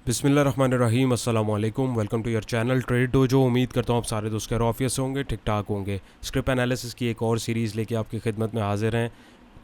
बिस्मिल्लाहिर्रहमानिर्रहीम अस्सलाम वालेकुम। Welcome to your channel trade dojo. उम्मीद करता हूँ आप सारे दोस्त खैर ऑफिस से होंगे, ठीक ठाक होंगे। स्क्रिप्ट एनालिसिस की एक और सीरीज़ लेके आपकी खिदमत में हाजिर हैं।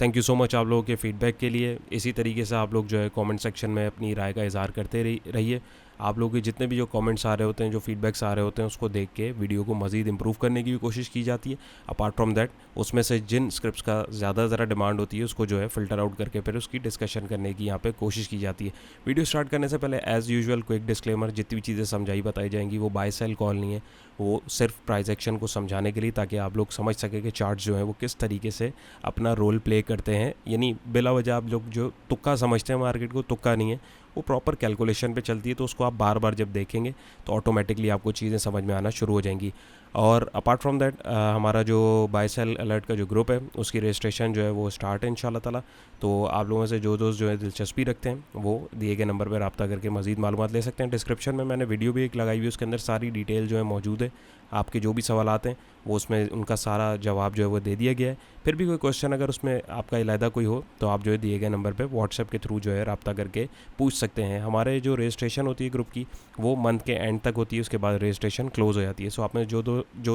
थैंक यू सो मच आप लोगों के फीडबैक के लिए। इसी तरीके से आप लोग जो है कमेंट सेक्शन में अपनी राय का इज़हार करते रहिए। आप लोगों के जितने भी जो कमेंट्स आ रहे होते हैं, जो फीडबैक्स आ रहे होते हैं, उसको देख के वीडियो को मज़ीद इंप्रूव करने की भी कोशिश की जाती है। अपार्ट फ्रॉम दैट, उसमें से जिन स्क्रिप्ट्स का ज़्यादा डिमांड होती है उसको जो है फ़िल्टर आउट करके फिर उसकी डिस्कशन करने की यहाँ पे कोशिश की जाती है। वीडियो स्टार्ट करने से पहले एज़ यूजुअल क्विक डिस्क्लेमर, जितनी भी चीज़ें समझाई बताई जाएंगी वो बाय सेल कॉल नहीं है, वो सिर्फ प्राइस एक्शन को समझाने के लिए, ताकि आप लोग समझ सकें कि चार्ट्स जो हैं वो किस तरीके से अपना रोल प्ले करते हैं। यानी बिला वजह आप लोग जो तुक्का समझते हैं मार्केट को, तुक्का नहीं है, वो प्रॉपर कैलकुलेशन पे चलती है। तो उसको आप बार बार जब देखेंगे तो ऑटोमेटिकली आपको चीज़ें समझ में आना शुरू हो जाएंगी। और अपार्ट फ्रॉम दैट, हमारा जो बाय सेल अलर्ट का जो ग्रुप है उसकी रजिस्ट्रेशन जो है वो स्टार्ट है इंशाल्लाह ताला। तो आप लोगों से जो दोस्त जो है दिलचस्पी रखते हैं वो दिए गए नंबर पर रब्ता करके मज़ीद मालूमात ले सकते हैं। डिस्क्रिप्शन में मैंने वीडियो भी एक लगाई हुई है, उसके अंदर सारी डिटेल जो है मौजूद है। आपके जो भी सवालात हैं वो उसमें उनका सारा जवाब जो है वो दे दिया गया है। फिर भी कोई क्वेश्चन अगर उसमें आपका इलादा कोई हो तो आप जो है दिए गए नंबर पे व्हाट्सएप के थ्रू जो है रब्ता करके पूछ सकते हैं। हमारे जो रजिस्ट्रेशन होती है ग्रुप की वो मंथ के एंड तक होती है, उसके बाद रजिस्ट्रेशन क्लोज़ हो जाती है। सो आप में जो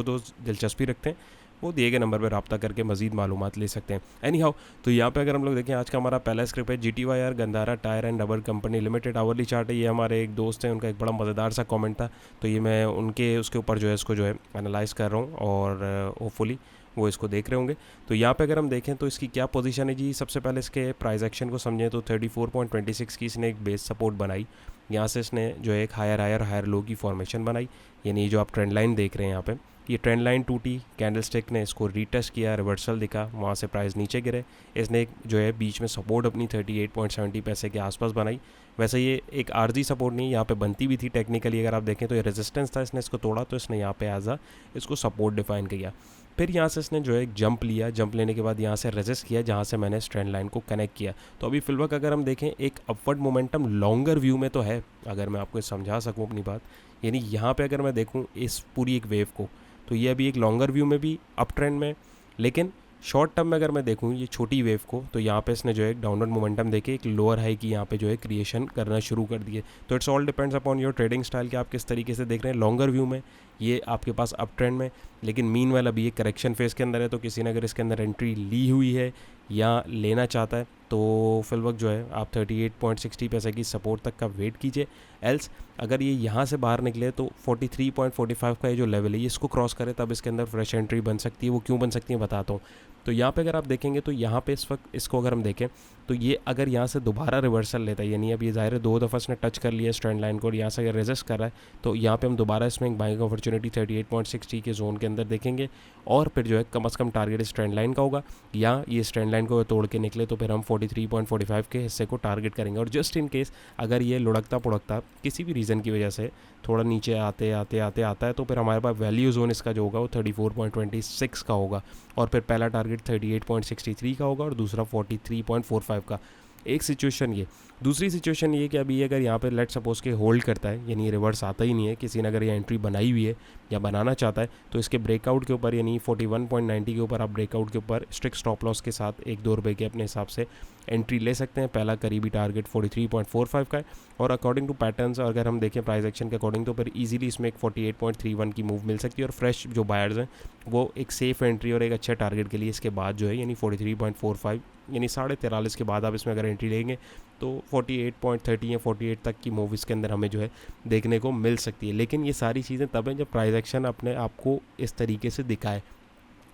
दोस्त दिलचस्पी रखते हैं वो दिए गए नंबर पर रब्ता करके मज़ीद मालूमात ले सकते हैं। एनी हाउ, तो यहाँ पे अगर हम लोग देखें, आज का हमारा पहला स्क्रिप्ट है GTYR Gandhara tyre and rubber company limited hourly chart है। ये हमारे एक दोस्त हैं, उनका एक बड़ा मज़ेदार सा कमेंट था, तो ये मैं उनके उसके ऊपर जो है इसको जो है एनालाइज़ कर रहा हूँ और होपफुली वो इसको देख रहे होंगे। तो यहाँ पे अगर हम देखें तो इसकी क्या पोजीशन है जी, सबसे पहले इसके प्राइस एक्शन को समझें तो 34.26 की इसने एक बेस सपोर्ट बनाई। यहाँ से इसने जो है एक हायर लो की फॉर्मेशन बनाई। यानी जो आप ट्रेंड लाइन देख रहे हैं यहाँ पे, ये ट्रेंड लाइन टूटी, कैंडलस्टिक ने इसको रीटेस्ट किया, रिवर्सल दिखा, वहाँ से प्राइस नीचे गिरे। इसने एक जो है बीच में सपोर्ट अपनी 38.70 पैसे के आसपास बनाई। वैसे ये एक आर्जी सपोर्ट नहीं, यहाँ पे बनती भी थी टेक्निकली। अगर आप देखें तो ये रेजिस्टेंस था, इसने इसको तोड़ा तो इसने यहाँ पे एज इसको सपोर्ट डिफाइन किया। फिर यहाँ से इसने जो है एक जंप लिया, जंप लेने के बाद यहाँ से रेजिस्ट किया, जहाँ से मैंने ट्रेंड लाइन को कनेक्ट किया। तो अभी फिलवक्त अगर हम देखें एक अपवर्ड मोमेंटम लॉन्गर व्यू में तो है, अगर मैं आपको समझा सकूँ अपनी बात। यानी यहाँ पे अगर मैं देखूँ इस पूरी एक वेव को, तो ये अभी एक लॉन्गर व्यू में भी अप ट्रेंड में, लेकिन शॉर्ट टर्म में अगर मैं देखूँ ये छोटी वेव को, तो यहाँ पे इसने जो है एक डाउनवर्ड मोमेंटम देके एक लोअर हाई की यहाँ पे जो है क्रिएशन करना शुरू कर दिए। तो it's all depends upon your trading style कि आप किस तरीके से देख रहे हैं। लॉन्गर व्यू में ये आपके पास अप ट्रेंड में, लेकिन मीन वाला अभी एक करेक्शन फेज के अंदर है। तो किसी ने अगर इसके अंदर एंट्री ली हुई है या लेना चाहता है तो फिल वक्त जो है आप 38.60 पैसे की सपोर्ट तक का वेट कीजिए। एल्स अगर ये यहाँ से बाहर निकले तो 43.45 का ये जो लेवल है ये इसको क्रॉस करे, तब इसके अंदर फ्रेश एंट्री बन सकती है। वो क्यों बन सकती है बताता हूँ। तो यहाँ पे अगर आप देखेंगे तो यहाँ पे इस वक्त इसको अगर हम देखें तो ये अगर यहाँ से दोबारा रिवर्सल लेता है, यानी अब ये ज़ाहिर है 2 दफ़ा इसने टच कर लिया स्ट्रेंड लाइन को और यहाँ से अगर रेजिस्ट कर रहा है, तो यहाँ पे हम दोबारा इसमें एक बाइंग अपॉर्चुनिटी 38.60 के जोन के अंदर देखेंगे। और फिर जो है कम अज़ कम टारगेट इस ट्रेंड लाइन का होगा, या ये स्ट्रेंड लाइन को तोड़ के निकले तो फिर हम 43.45 के हिस्से को टारगेट करेंगे। और जस्ट इन केस अगर ये लुढ़कता पुढ़कता किसी भी रीज़न की वजह से थोड़ा नीचे आते आता है, तो फिर हमारे पास वैल्यू जोन इसका जो होगा वो 34.26 का होगा। और फिर पहला टारगेट 38.63 का होगा और दूसरा 43.45 का। एक सिचुएशन ये। दूसरी सिचुएशन ये कि अभी अगर यहाँ पे लेट सपोज के होल्ड करता है, यानी रिवर्स आता ही नहीं है, किसी ने अगर ये एंट्री बनाई हुई है या बनाना चाहता है, तो इसके ब्रेकआउट के ऊपर यानी 41.90 के ऊपर आप ब्रेकआउट के ऊपर स्ट्रिक्ट स्टॉप लॉस के साथ 1-2 रुपये के अपने हिसाब से एंट्री ले सकते हैं। पहला करीबी टारगेट 43.45 का है। और अकॉर्डिंग टू पैटर्न्स अगर हम देखें प्राइस एक्शन के अकॉर्डिंग, तो फिर ईजिली इसमें एक 48.31 की मूव मिल सकती है। और फ्रेश जो बायर्स हैं वो एक सेफ एंट्री और एक अच्छे टारगेट के लिए इसके बाद जो है यानी 43.45 यानी 43.5 के बाद आप इसमें अगर एंट्री लेंगे तो 48.30 या 48 तक की मूव इसके अंदर हमें जो है देखने को मिल सकती है। लेकिन ये सारी चीज़ें तब हैं जब प्राइस एक्शन अपने आप को इस तरीके से दिखाए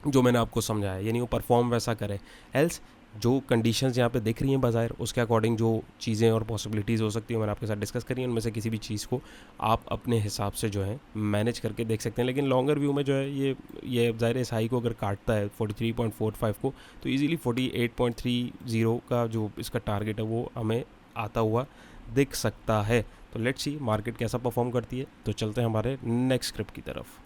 जो मैंने आपको समझाया, यानी वो परफॉर्म वैसा करे। एल्स जो कंडीशंस यहाँ पे दिख रही हैं बाज़ार, उसके अकॉर्डिंग जो चीज़ें और पॉसिबिलिटीज़ हो सकती हैं मैंने आपके साथ डिस्कस करी हैं। उनमें से किसी भी चीज़ को आप अपने हिसाब से जो है मैनेज करके देख सकते हैं। लेकिन लॉन्गर व्यू में जो है ये ज़ाहिर इस हाई को अगर काटता है 43.45 को, तो ईजिली 48.30 का जो इसका टारगेट है वो हमें आता हुआ दिख सकता है। तो लेट्स सी मार्केट कैसा परफॉर्म करती है। तो चलते हैं हमारे नेक्स्ट स्क्रिप्ट की तरफ।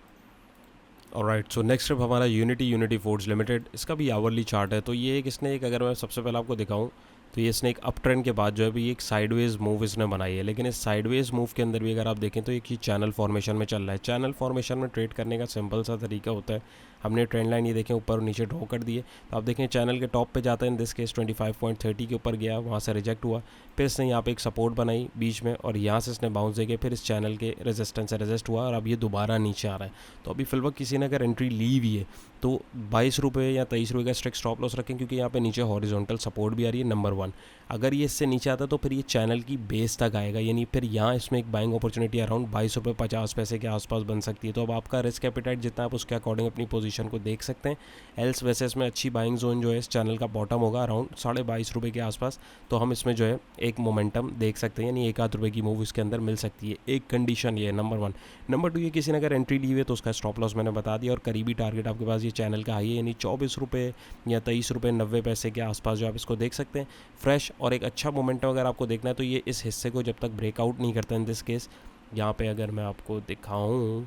ऑलराइट, सो नेक्स्ट स्टेप हमारा यूनिटी फूड्स लिमिटेड, इसका भी आवरली चार्ट है। तो ये इसने एक अगर मैं सबसे पहले आपको दिखाऊं तो ये इसने एक अप ट्रेंड के बाद जो है भी एक साइडवेज मूव इसने बनाई है। लेकिन इस साइडवेज मूव के अंदर भी अगर आप देखें तो एक ही चैनल फॉर्मेशन में चल रहा है। चैनल फॉर्मेशन में ट्रेड करने का सिंपल सा तरीका होता है, हमने ट्रेंड लाइन ये देखें ऊपर और नीचे ड्रॉ कर दिए। तो आप देखें चैनल के टॉप पे जाता है, इन दिस केस 25.30 के ऊपर गया, वहाँ से रिजेक्ट हुआ, फिर इसने यहाँ पे एक सपोर्ट बनाई बीच में और यहाँ से इसने बाउंस देके फिर इस चैनल के रेजिस्टेंस से रेजिस्ट हुआ और अब ये दोबारा नीचे आ रहा है। तो अभी फिल वक्त किसी ने अगर एंट्री ली हुई है तो 22 रुपये या 23 रुपये का स्ट्रिक्ट स्टॉप लॉस रखें, क्योंकि यहाँ पे नीचे हॉरिजॉन्टल सपोर्ट भी आ रही है नंबर 1। अगर ये इससे नीचे आता है तो फिर ये चैनल की बेस तक आएगा, यानी फिर यहाँ इसमें एक बाइंग अपॉर्चुनिटी अराउंड 22.50 के आसपास बन सकती है। तो अब आपका रिस्क एपिटाइट जितना आप उसके अकॉर्डिंग अपनी पोजीशन को देख सकते हैं। एल्स वैसे इसमें अच्छी बाइंग जोन जो है इस चैनल का बॉटम होगा अराउंड 22.5 रुपये के आसपास। तो हम इसमें जो है एक मोमेंटम देख सकते हैं, यानी 1 आध रुपये की मूव इसके अंदर मिल सकती है। एक कंडीशन ये है नंबर 1। नंबर 2 ये किसी ने अगर एंट्री ली हुई है तो उसका स्टॉप लॉस मैंने बता दिया और करीबी टारगेट आपके पास ये चैनल का हाई है, यानी 24 रुपये या 23 रुपये 90 पैसे के आसपास जो आप इसको देख सकते हैं फ्रेश। और एक अच्छा मोमेंटम अगर आपको देखना है तो ये इस हिस्से को जब तक ब्रेकआउट नहीं करता, इन दिस केस यहाँ पे अगर मैं आपको दिखाऊं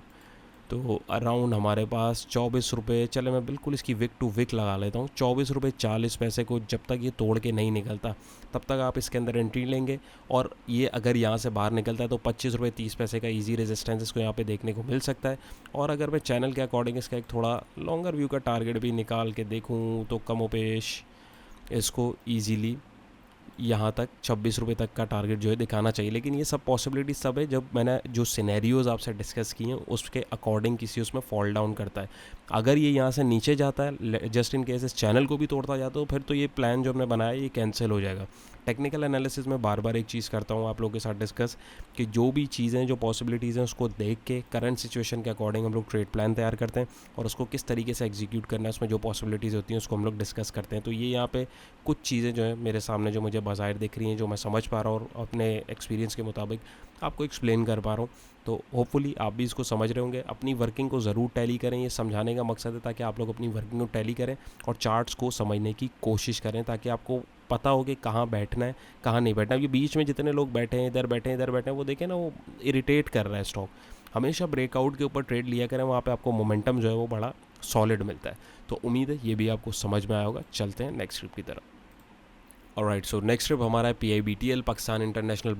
तो अराउंड हमारे पास 24 रुपये, चले मैं बिल्कुल इसकी विक टू विक लगा लेता हूँ, 24 रुपये 40 पैसे को जब तक ये तोड़ के नहीं निकलता तब तक आप इसके अंदर एंट्री लेंगे। और ये अगर यहाँ से बाहर निकलता है तो 25 रुपये 30 पैसे का इजी रेजिस्टेंस इसको यहाँ पे देखने को मिल सकता है। और अगर मैं चैनल के अकॉर्डिंग इसका एक थोड़ा लॉन्गर व्यू का टारगेट भी निकाल के देखूँ तो कमोपेश इसको ईजीली यहाँ तक 26 रुपये तक का टारगेट जो है दिखाना चाहिए। लेकिन ये सब पॉसिबिलिटीज तब है जब मैंने जो सिनेरियोज़ आपसे डिस्कस किए हैं उसके अकॉर्डिंग किसी उसमें फॉल डाउन करता है। अगर ये यहाँ से नीचे जाता है, जस्ट इन केस इस चैनल को भी तोड़ता जाता है, तो फिर तो ये प्लान जो हमने बनाया ये कैंसिल हो जाएगा। टेक्निकल एनालिसिस में बार बार एक चीज़ करता हूँ आप लोगों के साथ डिस्कस कि जो भी चीज़ें जो पॉसिबिलिटीज़ हैं उसको देख के करंट सिचुएशन के अकॉर्डिंग हम लोग ट्रेड प्लान तैयार करते हैं और उसको किस तरीके से एग्जीक्यूट करना है, उसमें जो पॉसिबिलिटीज़ होती हैं उसको हम लोग डिस्कस करते हैं। तो ये यहाँ पे कुछ चीज़ें जो है मेरे सामने जो मुझे बाज़ाहिर दिख रही हैं, जो मैं समझ पा रहा हूँ और अपने एक्सपीरियंस के मुताबिक आपको एक्सप्लेन कर पा रहा हूँ। तो होपफुली आप भी इसको समझ रहे होंगे। अपनी वर्किंग को ज़रूर टैली करें, ये समझाने का मकसद है ताकि आप लोग अपनी वर्किंग को टैली करें और चार्ट्स को समझने की कोशिश करें ताकि आपको पता हो कि कहाँ बैठना है कहाँ नहीं बैठना है। ये बीच में जितने लोग बैठे हैं, इधर बैठे हैं इधर बैठे हैं, वो देखें ना, वो इरिटेट कर रहा है स्टॉक। हमेशा ब्रेकआउट के ऊपर ट्रेड लिया करें, वहाँ पे आपको मोमेंटम जो है वो बड़ा सॉलिड मिलता है। तो उम्मीद है ये भी आपको समझ में आया होगा। चलते हैं नेक्स्ट ट्रिप की तरफ। ऑलराइट, सो नेक्स्ट ट्रिप हमारा है PIBTL Pakistan international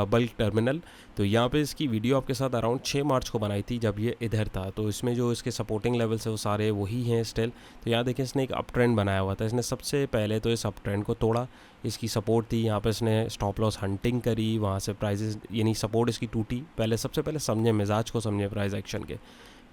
bulk terminal. तो यहाँ पे इसकी वीडियो आपके साथ अराउंड 6 मार्च को बनाई थी जब ये इधर था। तो इसमें जो इसके सपोर्टिंग लेवल्स है वो सारे वही हैं स्टिल। तो यहाँ देखें इसने एक अप ट्रेंड बनाया हुआ था, इसने सबसे पहले तो इस अप ट्रेंड को तोड़ा, इसकी सपोर्ट थी, यहाँ पे इसने स्टॉप लॉस हंटिंग करी, वहाँ से प्राइजेस यानी सपोर्ट इसकी टूटी। पहले सबसे पहले समझे मिजाज को, समझे प्राइस एक्शन के।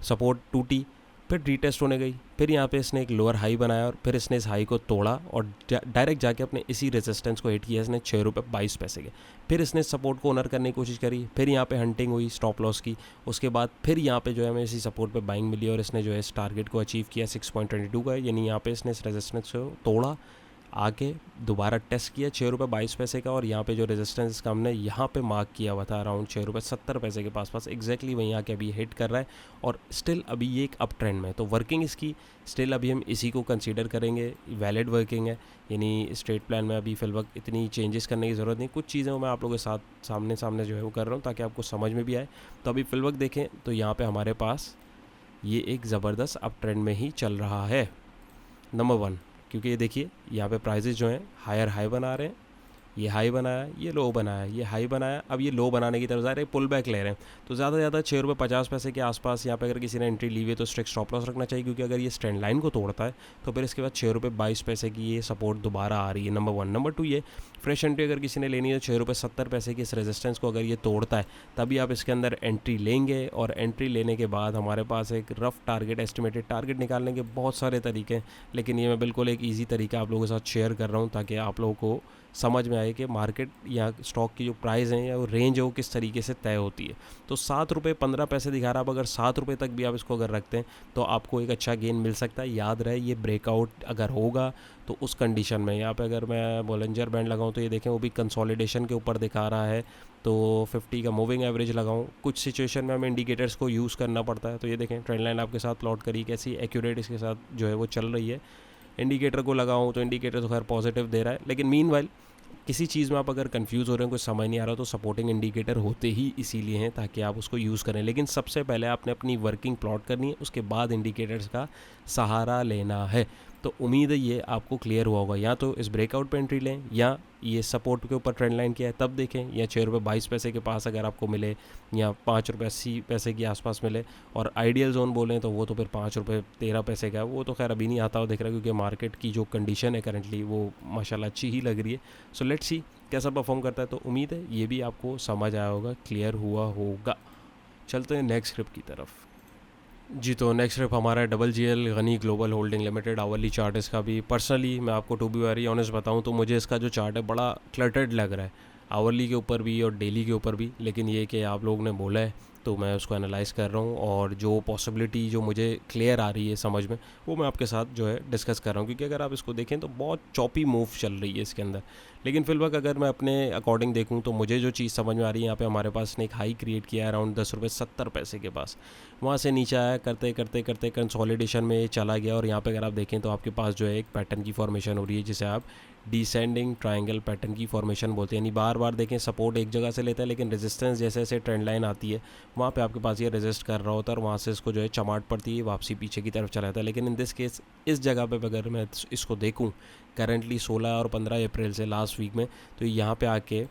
सपोर्ट टूटी, फिर रीटेस्ट होने गई, फिर यहाँ पे इसने एक लोअर हाई बनाया और फिर इसने इस हाई को तोड़ा और डायरेक्ट जाके अपने इसी रेजिस्टेंस को हिट किया इसने 6 रुपये 22 पैसे के। फिर इसने सपोर्ट को ऑनर करने की कोशिश करी, फिर यहाँ पे हंटिंग हुई स्टॉप लॉस की। उसके बाद फिर यहाँ पे जो है हमें इसी सपोर्ट पे बाइंग मिली और इसने जो है इस टारगेट को अचीव किया 6.22 का, यानी यहाँ पे इसने इस रेजिस्टेंस को तोड़ा, आके दोबारा टेस्ट किया 6 रुपये 22 पैसे का। और यहाँ पे जो रेजिस्टेंस इसका हमने यहाँ पे मार्क किया हुआ था अराउंड 6 रुपये 70 पैसे के पास एग्जैक्टली वहीं आके अभी हिट कर रहा है और स्टिल अभी ये एक अप ट्रेंड में है। तो वर्किंग इसकी स्टिल अभी हम इसी को कंसीडर करेंगे, वैलिड वर्किंग है, यानी स्ट्रेट प्लान में अभी फिल वक्त इतनी चेंजेस करने की ज़रूरत नहीं। कुछ चीज़ें मैं आप लोगों के साथ सामने जो है वो कर रहा हूँ ताकि आपको समझ में भी आए। तो अभी फिल वक्त देखें तो यहाँ पर हमारे पास ये एक ज़बरदस्त अप ट्रेंड में ही चल रहा है नंबर 1, क्योंकि ये देखिए यहाँ पे प्राइजेज जो हैं हायर हाई बना रहे हैं, ये हाई बनाया, ये लो बनाया, ये हाई बनाया, अब ये लो बनाने की तरफ जा रहे हैं, पुल बैक ले रहे हैं। तो ज़्यादा से ज़्यादा 6 रुपये 50 पैसे के आसपास यहाँ पे अगर किसी ने एंट्री ली हुई है तो स्ट्रिक्ट स्टॉप लॉस रखना चाहिए, क्योंकि अगर ये स्ट्रेंड लाइन को तोड़ता है तो फिर इसके बाद 6 रुपये 22 पैसे की ये सपोर्ट दोबारा आ रही है नंबर 1। नंबर 2 ये फ्रेश एंट्री अगर किसी ने लेनी है तो 6 रुपये 70 पैसे की इस रेजिस्टेंस को अगर ये तोड़ता है तभी आप इसके अंदर एंट्री लेंगे। और एंट्री लेने के बाद हमारे पास एक रफ टारगेट, एस्टिमेटेड टारगेट निकालने के बहुत सारे तरीके हैं, लेकिन ये मैं बिल्कुल एक ईजी तरीका आप लोगों के साथ शेयर कर रहा हूँ ताकि आप लोगों को समझ में आए कि मार्केट या स्टॉक की जो प्राइस है या वो रेंज है वो किस तरीके से तय होती है। तो 7 रुपये 15 पैसे दिखा रहा है, अब अगर 7 रुपये तक भी आप इसको अगर रखते हैं तो आपको एक अच्छा गेन मिल सकता है। याद रहे ये ब्रेकआउट अगर होगा तो उस कंडीशन में यहाँ पे अगर मैं बॉलिंजर बैंड लगाऊँ तो ये देखें वो भी कंसोलिडेशन के ऊपर दिखा रहा है। तो 50 का मूविंग एवरेज लगाऊं, कुछ सिचुएशन में हमें इंडिकेटर्स को यूज़ करना पड़ता है। तो ये देखें ट्रेंड लाइन आपके साथ प्लॉट करी कैसी एक्यूरेट इसके साथ जो है वो चल रही है। इंडिकेटर को लगाऊं तो इंडिकेटर तो खैर पॉजिटिव दे रहा है, लेकिन मीनवाइल किसी चीज़ में आप अगर कंफ्यूज हो रहे हैं, कुछ समझ नहीं आ रहा, तो सपोर्टिंग इंडिकेटर होते ही इसीलिए हैं ताकि आप उसको यूज़ करें। लेकिन सबसे पहले आपने अपनी वर्किंग प्लॉट करनी है, उसके बाद इंडिकेटर्स का सहारा लेना है। तो उम्मीद है ये आपको क्लियर हुआ होगा। या तो इस ब्रेकआउट पे एंट्री लें, या ये सपोर्ट के ऊपर ट्रेंड लाइन किया है तब देखें, या 6 रुपये 22 पैसे के पास अगर आपको मिले, या 5 रुपये 80 पैसे के आसपास मिले। और आइडियल जोन बोलें तो वो तो फिर 5 रुपये 13 पैसे का है, वो तो खैर अभी नहीं आता हुआ दिख रहा है, क्योंकि मार्केट की जो कंडीशन है करंटली वो माशाल्लाह अच्छी ही लग रही है। सो लेट्स सी कैसा परफॉर्म करता है। तो उम्मीद है ये भी आपको समझ आया होगा, क्लियर हुआ होगा। चलते हैं नेक्स्ट स्क्रिप्ट की तरफ। जी, तो नेक्स्ट स्क्रिप्ट हमारा है WGL Gani Global Holding Limited. Hourly chart इसका भी पर्सनली मैं आपको टू बी वेरी ऑनेस्ट बताऊं तो मुझे इसका जो चार्ट है बड़ा क्लटर्ड लग रहा है, आवरली के ऊपर भी और डेली के ऊपर भी। लेकिन ये कि आप लोग ने बोला है तो मैं उसको एनालाइज कर रहा हूँ, और जो पॉसिबिलिटी जो मुझे क्लियर आ रही है समझ में, वो मैं आपके साथ जो है डिस्कस कर रहा हूँ। क्योंकि अगर आप इसको देखें तो बहुत चॉपी मूव चल रही है इसके अंदर। लेकिन फिल वक्त अगर मैं अपने अकॉर्डिंग देखूँ तो मुझे जो चीज़ समझ में आ रही है, यहाँ पे हमारे पास ने एक हाई क्रिएट किया है अराउंड 10 रुपये 70 पैसे के पास। वहाँ से नीचे आया, करते करते करते कंसोलिडेशन में चला गया, और यहाँ पे अगर आप देखें तो आपके पास जो है एक पैटर्न की फॉर्मेशन हो रही है, जिसे आप डिसेंडिंग ट्रायंगल पैटर्न की फॉर्मेशन बोलते हैं। यानी बार बार देखें सपोर्ट एक जगह से लेता है, लेकिन रेजिस्टेंस जैसे जैसे ट्रेंड लाइन आती है वहाँ पे आपके पास ये रेजिस्ट कर रहा होता है, और वहाँ से इसको जो है चमाट पड़ती है, वापसी पीछे की तरफ चला जाता है। लेकिन इन दिस केस इस जगह पे अगर मैं इसको देखूँ करंटली 16 और 15 अप्रैल से लास्ट वीक में, तो यहाँ पे आके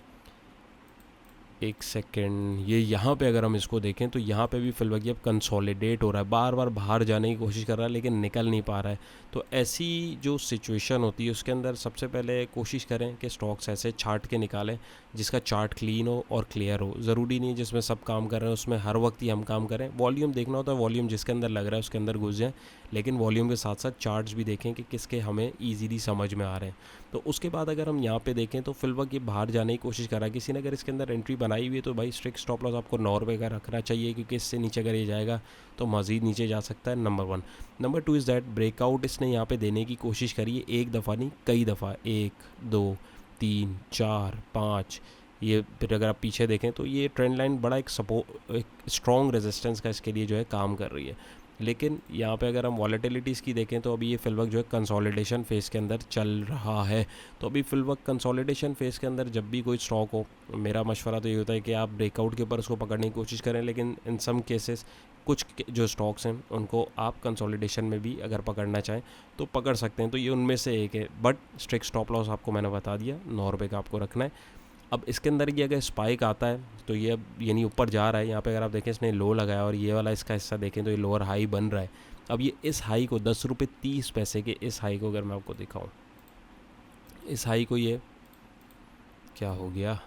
एक सेकेंड, ये यहाँ पे अगर हम इसको देखें तो यहाँ पे भी फिलहाल अब कंसोलिडेट हो रहा है, बार बार बाहर जाने की कोशिश कर रहा है लेकिन निकल नहीं पा रहा है। तो ऐसी जो सिचुएशन होती है उसके अंदर सबसे पहले कोशिश करें कि स्टॉक्स ऐसे छाट के निकालें जिसका चार्ट क्लीन हो और क्लियर हो। ज़रूरी नहीं जिसमें सब काम कर रहे हैं उसमें हर वक्त ही हम काम करें। वॉल्यूम देखना होता है, वॉल्यूम जिसके अंदर लग रहा है उसके अंदर घुस जाएँ, लेकिन वॉल्यूम के साथ साथ चार्ट्स भी देखें कि किसके हमें ईजीली समझ में आ रहे हैं। तो उसके बाद अगर हम यहाँ पे देखें तो फिल वक्त ये बाहर जाने की कोशिश कर रहा है। किसी ने अगर इसके अंदर एंट्री बनाई हुई है तो भाई स्ट्रिक्ट स्टॉप लॉस आपको 9 रुपये का रखना चाहिए, क्योंकि इससे नीचे अगर ये जाएगा तो मज़ीद नीचे जा सकता है। Number 1। Number 2 is that breakout इसने यहाँ पे देने की कोशिश करी है, एक दफ़ा नहीं कई दफ़ा, 1 2 3 4 5। ये फिर अगर आप पीछे देखें तो ये ट्रेंड लाइन बड़ा एक सपोर्ट, एक स्ट्रॉन्ग रेजिस्टेंस का इसके लिए जो है काम कर रही है। लेकिन यहाँ पे अगर हम वॉलेटिलिटीज़ की देखें तो अभी ये फिल वक्त जो है कंसोलिडेशन फेज़ के अंदर चल रहा है। तो अभी फिल वक्त कंसोलिडेशन फेज़ के अंदर जब भी कोई स्टॉक हो, मेरा मशवरा तो ये होता है कि आप ब्रेकआउट के ऊपर उसको पकड़ने की कोशिश करें। लेकिन इन सम केसेस कुछ जो स्टॉक्स हैं उनको आप कंसोलिडेशन में भी अगर पकड़ना चाहें तो पकड़ सकते हैं, तो ये उनमें से एक है। बट स्ट्रिक्ट स्टॉप लॉस आपको मैंने बता दिया, 9 रुपये का आपको रखना है। अब इसके अंदर ये अगर स्पाइक आता है तो ये अब यानी ऊपर जा रहा है। यहाँ पे अगर आप देखें इसने लो लगाया और ये वाला इसका हिस्सा देखें तो ये लोअर हाई बन रहा है। अब ये इस हाई को 10 रुपये 30 पैसे के इस हाई को अगर मैं आपको दिखाऊं, इस हाई को ये क्या हो गया,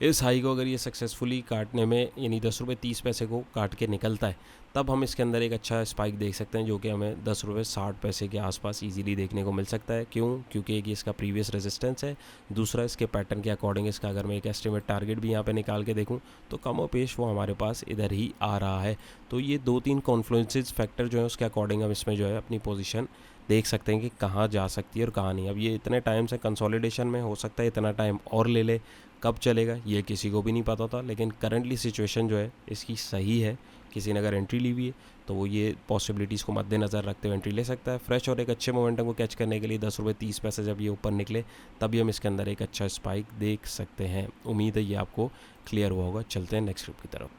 इस हाई को अगर ये सक्सेसफुली काटने में यानी 10 रुपये 30 पैसे को काट के निकलता है, तब हम इसके अंदर एक अच्छा स्पाइक देख सकते हैं, जो कि हमें 10 रुपये 60 पैसे के आसपास इजीली देखने को मिल सकता है। क्यों? क्योंकि एक इसका प्रीवियस रेजिस्टेंस है, दूसरा इसके पैटर्न के अकॉर्डिंग इसका अगर मैं एक एस्टिमेट टारगेट भी यहाँ पे निकाल के देखूँ तो कम और पेश वो हमारे पास इधर ही आ रहा है। तो ये 2-3 कॉन्फ्लुएंसेस फैक्टर जो है उसके अकॉर्डिंग हम इसमें जो है अपनी पोजीशन देख सकते हैं कि कहाँ जा सकती है और कहाँ नहीं। अब ये इतने टाइम से कंसोलिडेशन में, हो सकता है इतना टाइम और ले ले, कब चलेगा ये किसी को भी नहीं पता था। लेकिन करंटली सिचुएशन जो है इसकी सही है। किसी ने अगर एंट्री ली हुई है तो वो ये पॉसिबिलिटीज़ को मद्देनज़र रखते हुए एंट्री ले सकता है। फ्रेश और एक अच्छे मोमेंटम को कैच करने के लिए 10 रुपये 30 पैसे जब ये ऊपर निकले तभी हम इसके अंदर एक अच्छा स्पाइक देख सकते हैं। उम्मीद है ये आपको क्लियर हुआ होगा। चलते हैं नेक्स्ट स्क्रिप्ट की तरफ।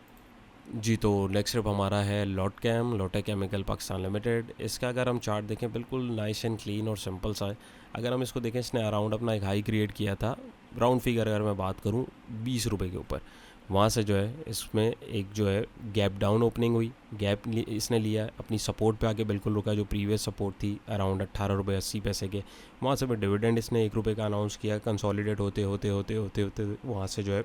जी, तो नेक्स्ट स्क्रिप्ट हमारा है लोटे केमिकल पाकिस्तान लिमिटेड। इसका अगर हम चार्ट देखें बिल्कुल नाइस एंड क्लीन और सिंपल सा है। अगर हम इसको देखें, इसने अराउंड अपना एक हाई क्रिएट किया था, राउंड फिगर अगर मैं बात करूं 20 रुपये के ऊपर। वहाँ से जो है इसमें एक जो है गैप डाउन ओपनिंग हुई, गैप इसने लिया, अपनी सपोर्ट पे आके बिल्कुल रुका, जो प्रीवियस सपोर्ट थी अराउंड 18 रुपये 80 पैसे के। वहाँ से फिर डिविडेंड इसने 1 रुपये का अनाउंस किया। कंसोलिडेट होते होते होते होते होते वहाँ से जो है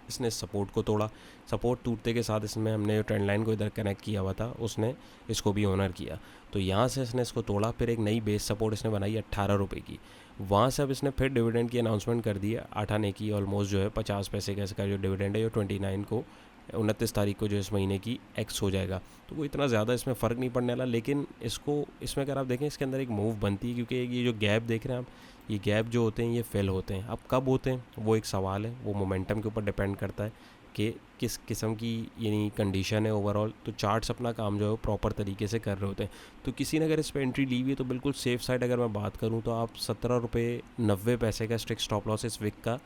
इसने सपोर्ट को तोड़ा। सपोर्ट टूटते के साथ इसमें हमने ट्रेंड लाइन को इधर कनेक्ट किया हुआ था, उसने इसको भी ऑनर किया। तो यहाँ से इसने इसको तोड़ा, फिर एक नई बेस सपोर्ट इसने बनाई 18 रुपये की। वहाँ से अब इसने फिर डिविडेंड की अनाउंसमेंट कर दी है 8 आने की, ऑलमोस्ट जो है 50 पैसे का इसका जो डिविडेंड है, जो 29 तारीख को जो इस महीने की एक्स हो जाएगा। तो कोई इतना ज़्यादा इसमें फ़र्क नहीं पड़ने वाला। लेकिन इसको इसमें अगर आप देखें इसके अंदर एक मूव बनती है, क्योंकि ये जो गैप देख रहे हैं आप, ये गैप जो होते हैं ये फेल होते हैं। अब कब होते हैं वो एक सवाल है, वो मोमेंटम के ऊपर डिपेंड करता है कि किस किस्म की यानी कंडीशन है ओवरऑल। तो चार्ट्स अपना काम जो है प्रॉपर तरीके से कर रहे होते हैं। तो किसी ने अगर इस पर एंट्री ली हुई है तो बिल्कुल सेफ साइड अगर मैं बात करूं तो आप 17 रुपये 90 पैसे का स्ट्रिक्ट स्टॉप लॉस इस वीक का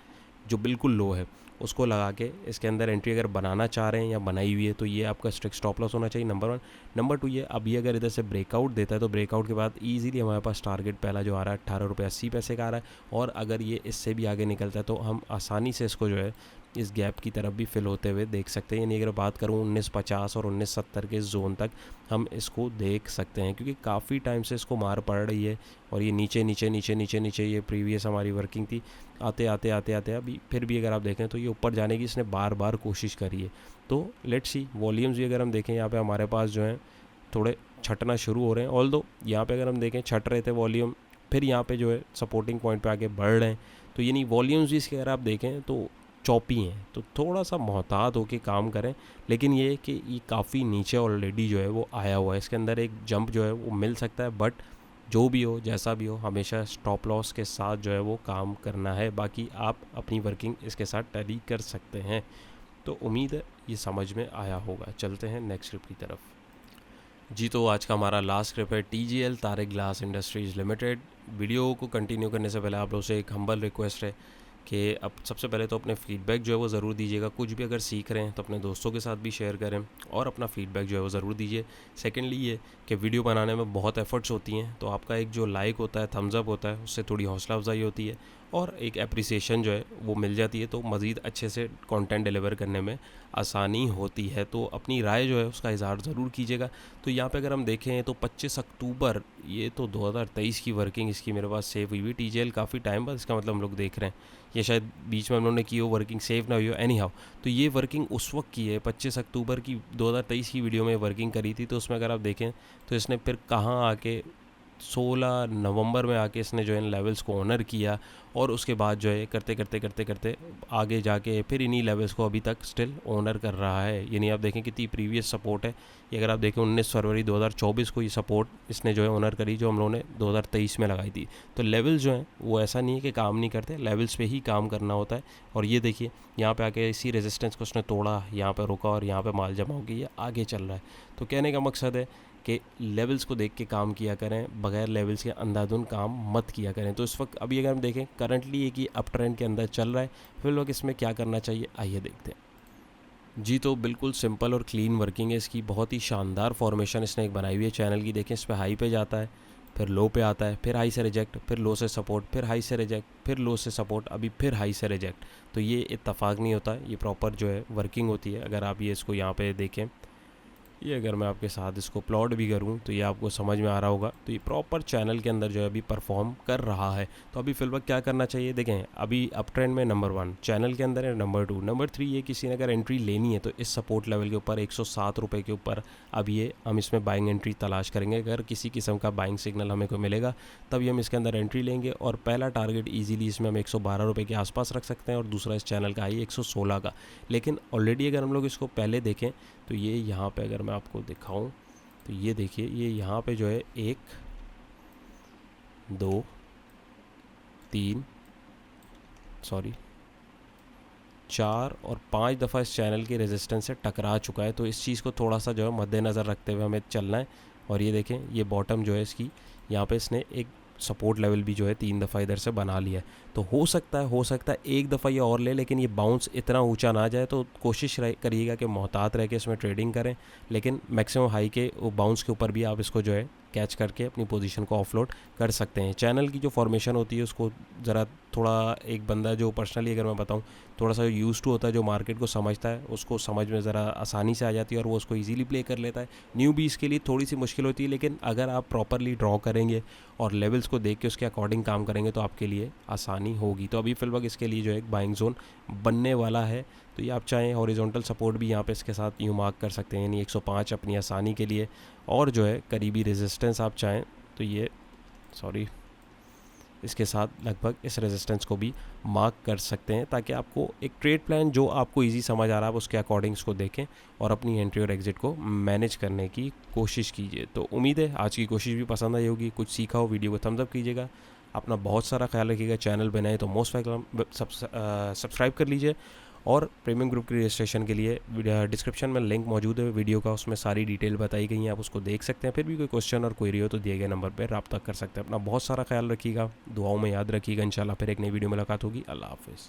जो बिल्कुल लो है उसको लगा के इसके अंदर एंट्री अगर बनाना चाह रहे हैं या बनाई हुई है तो ये आपका स्ट्रिक्ट स्टॉप लॉस होना चाहिए, नंबर 1। नंबर 2 ये अभी अगर इधर से ब्रेकआउट देता है तो ब्रेकआउट के बाद ईजिली हमारे पास टारगेट पहला जो आ रहा है 18 रुपये 80 पैसे का आ रहा है, और अगर ये इससे भी आगे निकलता है तो हम आसानी से इसको जो है इस गैप की तरफ भी फिल होते हुए देख सकते हैं। यानी अगर बात करूँ 1950 और 1970 के जोन तक हम इसको देख सकते हैं, क्योंकि काफ़ी टाइम से इसको मार पड़ रही है और ये नीचे नीचे नीचे नीचे नीचे ये प्रीवियस हमारी वर्किंग थी, आते आते आते आते अभी फिर भी अगर आप देखें तो ये ऊपर जाने की इसने बार बार कोशिश करी है। तो लेट्स सी वॉल्यूम्स भी अगर हम देखें यहाँ पे हमारे पास जो है थोड़े छटना शुरू हो रहे हैं, ऑल दो यहाँ पे अगर हम देखें छट रहे थे वॉल्यूम, फिर यहाँ पे जो है सपोर्टिंग पॉइंट पे आगे बढ़ रहे हैं। तो यानी वॉल्यूम्स भी इसके अगर आप देखें तो चौपी हैं, तो थोड़ा सा मोहतात होकर काम करें। लेकिन ये कि ये काफ़ी नीचे ऑलरेडी जो है वो आया हुआ है, इसके अंदर एक जंप जो है वो मिल सकता है, बट जो भी हो जैसा भी हो हमेशा स्टॉप लॉस के साथ जो है वो काम करना है। बाकी आप अपनी वर्किंग इसके साथ टैली कर सकते हैं। तो उम्मीद है ये समझ में आया होगा। चलते हैं नेक्स्ट स्क्रिप्ट की तरफ। जी तो आज का हमारा लास्ट स्क्रिप्ट है TGL Tariq glass industries limited. Video को कंटिन्यू करने से पहले आप लोगों से एक हम्बल रिक्वेस्ट है कि अब सबसे पहले तो अपने फीडबैक जो है वो ज़रूर दीजिएगा। कुछ भी अगर सीख रहे हैं तो अपने दोस्तों के साथ भी शेयर करें और अपना फीडबैक जो है वो ज़रूर दीजिए। सेकेंडली ये कि वीडियो बनाने में बहुत एफर्ट्स होती हैं, तो आपका एक जो लाइक होता है, थम्स अप होता है, उससे थोड़ी हौसला अफजाई होती है और एक एप्रिसिएशन जो है वो मिल जाती है, तो मज़ीद अच्छे से कंटेंट डिलीवर करने में आसानी होती है। तो अपनी राय जो है उसका इज़हार ज़रूर कीजिएगा। तो यहाँ पे अगर हम देखें तो 25 अक्टूबर ये तो 2023 की वर्किंग इसकी मेरे पास सेव हुई हुई। TGL काफ़ी टाइम बाद इसका मतलब हम लोग देख रहे हैं, ये शायद बीच में उन्होंने की हो वर्किंग, सेव ना हुई हो, एनी हाउ। तो ये वर्किंग उस वक्त की है 25 अक्टूबर की 2023 की वीडियो में वर्किंग करी थी। तो उसमें अगर आप देखें तो इसने फिर कहाँ आके 16 नवंबर में आके इसने जो है इन लेवल्स को ऑनर किया और उसके बाद जो है करते करते करते करते आगे जाके फिर इन्हीं लेवल्स को अभी तक स्टिल ऑनर कर रहा है। यानी आप देखें कितनी प्रीवियस सपोर्ट है ये। अगर आप देखें 19 फरवरी 2024 को ये सपोर्ट इसने जो है ऑनर करी, जो हम लोगों ने 2023 में लगाई थी। तो लेवल्स जो हैं वो ऐसा नहीं है कि काम नहीं करते, लेवल्स पे ही काम करना होता है। और ये देखिए यहाँ पे आके इसी रेजिस्टेंस को उसने तोड़ा, यहाँ पे रुका और यहाँ पे माल जमा हो गया, ये आगे चल रहा है। तो कहने का मकसद है कि लेवल्स को देख के काम किया करें, बगैर लेवल्स के अंधाधुंध काम मत किया करें। तो इस वक्त अभी अगर हम देखें करंटली एक ही अप ट्रेंड के अंदर चल रहा है, फिर लोग इसमें क्या करना चाहिए आइए देखते हैं। जी तो बिल्कुल सिंपल और क्लीन वर्किंग है इसकी, बहुत ही शानदार फॉर्मेशन इसने एक बनाई हुई है चैनल की। देखें इस पर हाई पे जाता है, फिर लो पे आता है, फिर हाई से रिजेक्ट, फिर लो से सपोर्ट, फिर हाई से रिजेक्ट, फिर लो से सपोर्ट, अभी फिर हाई से रिजेक्ट। तो ये इत्तफाक नहीं होता, ये प्रॉपर जो है वर्किंग होती है। अगर आप ये इसको यहाँ पे देखें, ये अगर मैं आपके साथ इसको प्लॉट भी करूं तो ये आपको समझ में आ रहा होगा। तो ये प्रॉपर चैनल के अंदर जो है अभी परफॉर्म कर रहा है। तो अभी फिलहाल क्या करना चाहिए, देखें अभी अप ट्रेंड में नंबर 1 चैनल के अंदर है, नंबर 2 नंबर 3 ये किसी ने अगर एंट्री लेनी है तो इस सपोर्ट लेवल के ऊपर 107 रुपये के ऊपर अब ये हम इसमें बाइंग एंट्री तलाश करेंगे। अगर किसी किस्म का बाइंग सिग्नल हमें को मिलेगा तभी हम इसके अंदर एंट्री लेंगे। और पहला टारगेट ईजिली इसमें हम 112 रुपये के आसपास रख सकते हैं और दूसरा इस चैनल का आई 116 का। लेकिन ऑलरेडी अगर हम लोग इसको पहले देखें तो ये यहाँ पे अगर मैं आपको दिखाऊं तो ये देखिए ये यहाँ पे जो है 1 2 3 4 और 5 दफ़ा इस चैनल के रेजिस्टेंस से टकरा चुका है। तो इस चीज़ को थोड़ा सा जो है मद्देनज़र रखते हुए हमें चलना है। और ये देखें ये बॉटम जो है इसकी यहाँ पे इसने एक सपोर्ट लेवल भी जो है 3 दफ़ा इधर से बना लिया है। तो हो सकता है एक दफ़ा ये और ले, लेकिन ये बाउंस इतना ऊंचा ना जाए। तो कोशिश करिएगा कि मोहतात रह के इसमें ट्रेडिंग करें, लेकिन मैक्सिमम हाई के वो बाउंस के ऊपर भी आप इसको जो है कैच करके अपनी पोजीशन को ऑफलोड कर सकते हैं। चैनल की जो फॉर्मेशन होती है उसको ज़रा थोड़ा एक बंदा जो पर्सनली अगर मैं बताऊं थोड़ा सा यूज टू होता है, जो मार्केट को समझता है, उसको समझ में ज़रा आसानी से आ जाती है और वो उसको इजीली प्ले कर लेता है। न्यू बीस के लिए थोड़ी सी मुश्किल होती है, लेकिन अगर आप प्रॉपरली ड्रॉ करेंगे और लेवल्स को देख के उसके अकॉर्डिंग काम करेंगे तो आपके लिए आसानी होगी। तो अभी फिलहाल इसके लिए जो है एक बाइंग जोन बनने वाला है। तो ये आप चाहें हॉरिजॉन्टल सपोर्ट भी यहाँ पे इसके साथ यूँ मार्क कर सकते हैं, यानी 105 अपनी आसानी के लिए। और जो है करीबी रेजिस्टेंस आप चाहें तो ये इसके साथ लगभग इस रेजिस्टेंस को भी मार्क कर सकते हैं, ताकि आपको एक ट्रेड प्लान जो आपको इजी समझ आ रहा है उसके अकॉर्डिंग इसको देखें और अपनी एंट्री और एग्जिट को मैनेज करने की कोशिश कीजिए। तो उम्मीद है आज की कोशिश भी पसंद आई होगी, कुछ सीखा हो। वीडियो को थम्स अप कीजिएगा, अपना बहुत सारा ख्याल रखिएगा। चैनल बनाए तो मोस्ट वेलकम सब्सक्राइब कर लीजिए। और प्रीमियम ग्रुप की रजिस्ट्रेशन के लिए डिस्क्रिप्शन में लिंक मौजूद है वीडियो का, उसमें सारी डिटेल बताई गई हैं, आप उसको देख सकते हैं। फिर भी कोई क्वेश्चन और क्वेरी हो तो दिए गए नंबर पर रब्ता कर सकते हैं। अपना बहुत सारा ख्याल रखिएगा, दुआओं में याद रखिएगा। इंशाल्लाह फिर एक नई वीडियो मुलाकात होगी। अल्लाह हाफिज़।